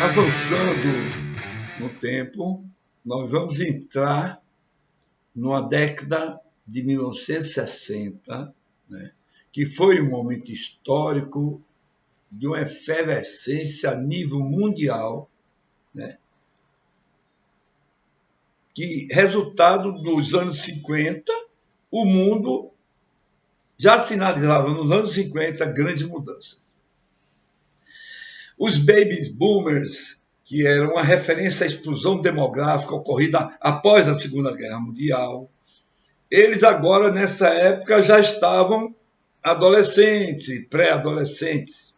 Avançando no tempo, nós vamos entrar numa década de 1960, né, que foi um momento histórico de uma efervescência a nível mundial, né, que, resultado dos anos 50, o mundo já sinalizava nos anos 50 grandes mudanças. Os baby boomers, que eram uma referência à explosão demográfica ocorrida após a Segunda Guerra Mundial, eles agora, nessa época, já estavam adolescentes, pré-adolescentes,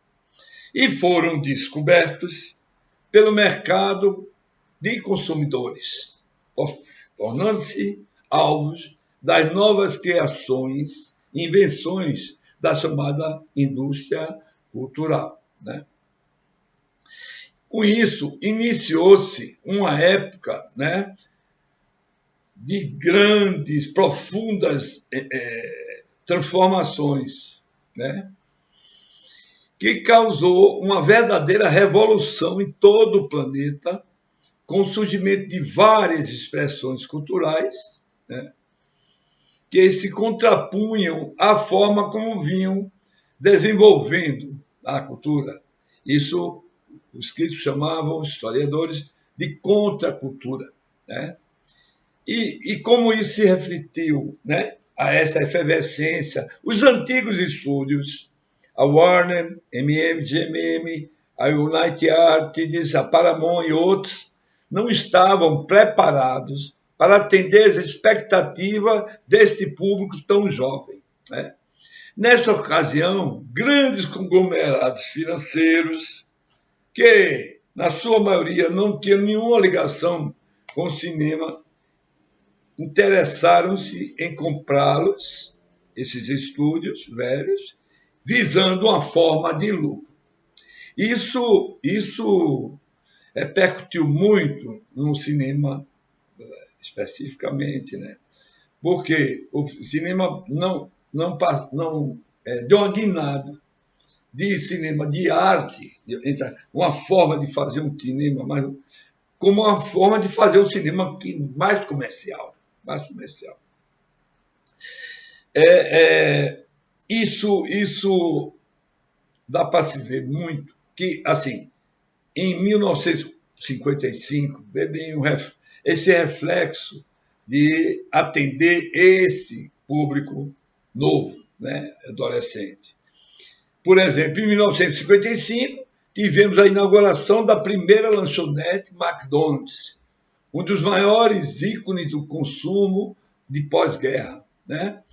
e foram descobertos pelo mercado de consumidores, tornando-se alvos das novas criações, invenções da chamada indústria cultural, né? Com isso, iniciou-se uma época, né, de grandes, profundas transformações, né, que causou uma verdadeira revolução em todo o planeta, com o surgimento de várias expressões culturais, né, que se contrapunham à forma como vinham desenvolvendo a cultura. Isso os críticos chamavam, os historiadores, de contracultura, né? E como isso se refletiu, né, a essa efervescência, os antigos estúdios, a Warner, MGM, a United Artists, a Paramount e outros, não estavam preparados para atender as expectativas deste público tão jovem, né? Nesta ocasião, grandes conglomerados financeiros, que, na sua maioria, não tinham nenhuma ligação com o cinema, interessaram-se em comprá-los, esses estúdios velhos, visando uma forma de lucro. Isso repercutiu muito no cinema, especificamente, né? Porque o cinema não deu uma guinada de cinema, de arte, uma forma de fazer um cinema, mas como uma forma de fazer um cinema mais comercial. Isso dá para se ver muito, que, assim, em 1955, bem esse reflexo de atender esse público novo, né, adolescente. Por exemplo, em 1955, tivemos a inauguração da primeira lanchonete McDonald's, um dos maiores ícones do consumo de pós-guerra, né?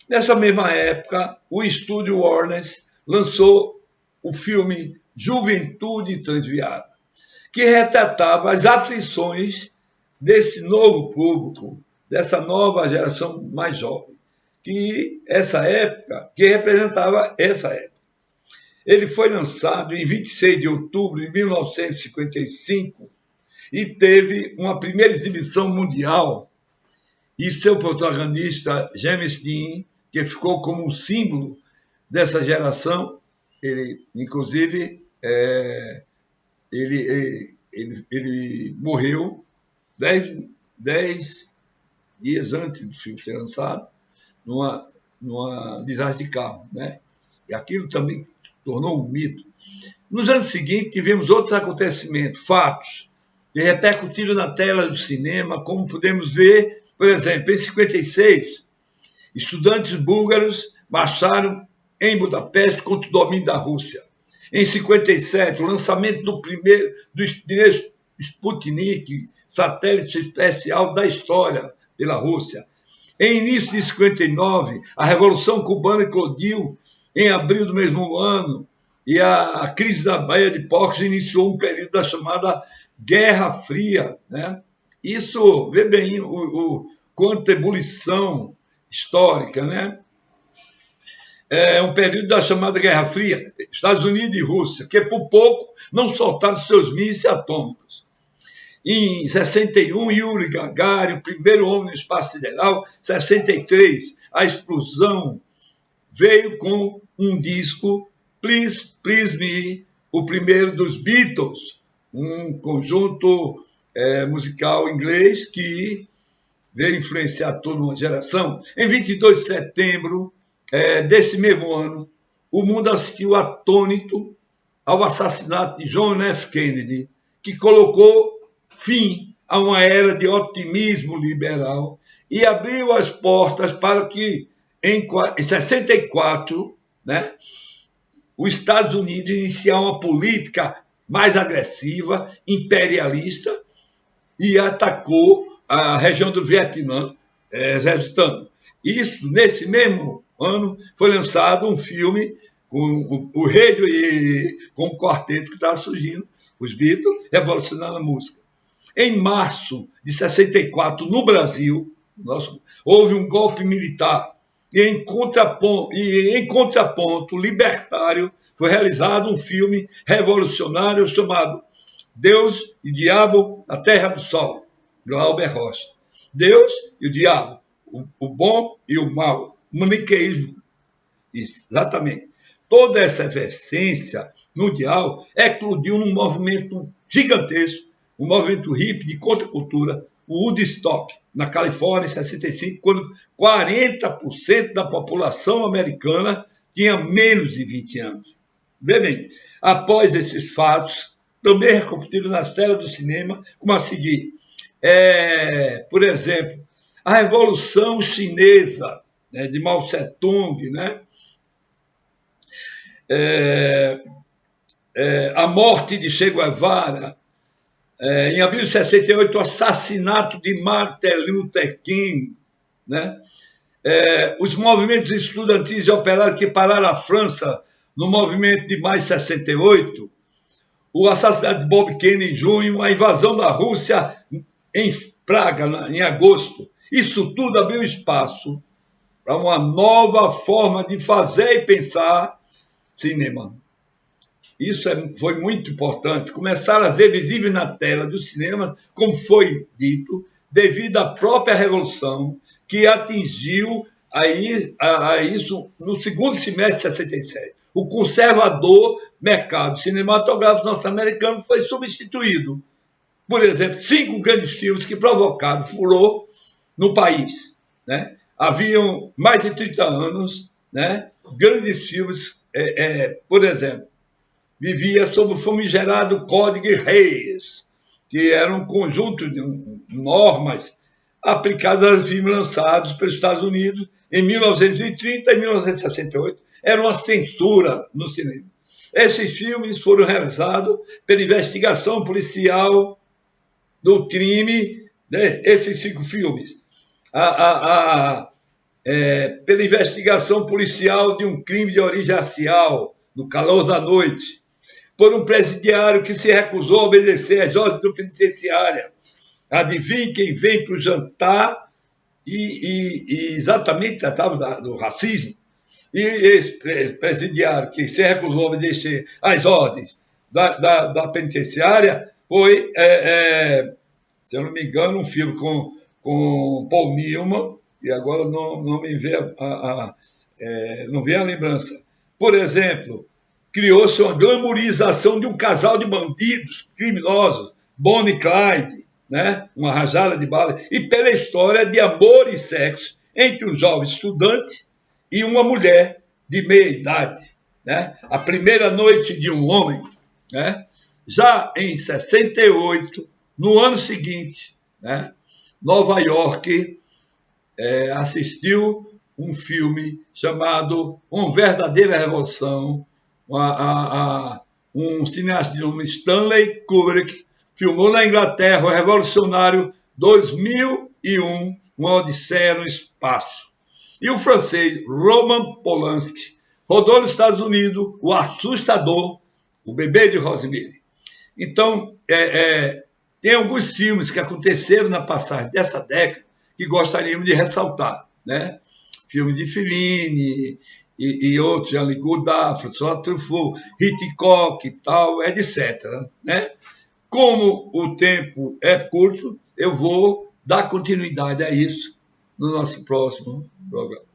Nessa mesma época, o estúdio Warner lançou o filme Juventude Transviada, que retratava as aflições desse novo público, dessa nova geração mais jovem, que representava essa época. Ele foi lançado em 26 de outubro de 1955 e teve uma primeira exibição mundial. E seu protagonista, James Dean, que ficou como um símbolo dessa geração, ele, inclusive, ele morreu 10 dias antes do filme ser lançado, numa desastre de carro, né? E aquilo também tornou um mito. Nos anos seguintes, tivemos outros acontecimentos, fatos, que repercutiram na tela do cinema, como podemos ver, por exemplo, em 56, estudantes búlgaros marcharam em Budapeste contra o domínio da Rússia. Em 57, o lançamento do primeiro Sputnik, satélite especial da história pela Rússia. Em início de 59, a Revolução Cubana eclodiu em abril do mesmo ano, e a crise da Baía de Porcos iniciou um período da chamada Guerra Fria, né? Isso, vê bem, quanta ebulição histórica, né? É um período da chamada Guerra Fria, Estados Unidos e Rússia, que por pouco não soltaram seus mísseis atômicos. Em 61, Yuri Gagarin, o primeiro homem no espaço sideral. 63, a explosão veio com um disco, Please, Please Me, o primeiro dos Beatles, um conjunto musical inglês que veio influenciar toda uma geração. Em 22 de setembro desse mesmo ano, o mundo assistiu atônito ao assassinato de John F. Kennedy, que colocou fim a uma era de otimismo liberal e abriu as portas para que, em 64, né, os Estados Unidos iniciaram uma política mais agressiva, imperialista, e atacou a região do Vietnã, resultando. Isso, nesse mesmo ano, foi lançado um filme com o rei com o quarteto que estava surgindo, os Beatles, revolucionando a música. Em março de 64, no Brasil, houve um golpe militar e em contraponto libertário foi realizado um filme revolucionário chamado Deus e o Diabo na Terra do Sol, Glauber Rocha. Deus e o Diabo, o bom e o mal, o maniqueísmo. Isso, exatamente. Toda essa efervescência mundial eclodiu num movimento gigantesco, um movimento hippie de contracultura, o Woodstock, na Califórnia, em 65, quando 40% da população americana tinha menos de 20 anos. Bem, após esses fatos, também repercutiram nas telas do cinema, como a seguir. Por exemplo, a Revolução Chinesa, né, de Mao Tse-tung, né? A morte de Che Guevara, em abril de 68, o assassinato de Martin Luther King, né? Os movimentos estudantis e operários que pararam a França no movimento de maio de 68, o assassinato de Bob Kennedy em junho, a invasão da Rússia em Praga, em agosto. Isso tudo abriu espaço para uma nova forma de fazer e pensar cinema. Isso foi muito importante. Começaram a ver visível na tela do cinema, como foi dito, devido à própria Revolução, que atingiu isso no segundo semestre de 67. O conservador mercado cinematográfico norte-americano foi substituído. Por exemplo, 5 grandes filmes que provocaram furor no país, né? Haviam mais de 30 anos, né? Grandes filmes, por exemplo, vivia sob o famigerado Código Reis, que era um conjunto de normas aplicadas aos filmes lançados pelos Estados Unidos em 1930 e 1968. Era uma censura no cinema. Esses filmes foram realizados pela investigação policial do crime, né? Esses 5 filmes. Pela investigação policial de um crime de origem racial, no calor da noite, por um presidiário que se recusou a obedecer às ordens do penitenciária. Adivinhe quem vem para o jantar e exatamente tratava do racismo. E esse presidiário que se recusou a obedecer às ordens da penitenciária foi, se eu não me engano, um filme com Paul Newman, e agora não me vê não vem a lembrança. Por exemplo, criou-se uma glamourização de um casal de bandidos, criminosos, Bonnie e Clyde, né? Uma rajada de bala, e pela história de amor e sexo entre um jovem estudante e uma mulher de meia idade, né? A primeira noite de um homem, né? Já em 68, no ano seguinte, né? Nova York assistiu um filme chamado Uma Verdadeira Revolução. Um cineasta de nome Stanley Kubrick filmou na Inglaterra o revolucionário 2001, Uma Odisseia no Espaço. E o francês Roman Polanski rodou nos Estados Unidos, O Assustador, O Bebê de Rosemary. Então, tem alguns filmes que aconteceram na passagem dessa década que gostaríamos de ressaltar, né? Filmes de Fellini e outros, Jean-Luc Godard, François Truffaut, Hitchcock e tal, etc. Né? Como o tempo é curto, eu vou dar continuidade a isso no nosso próximo programa.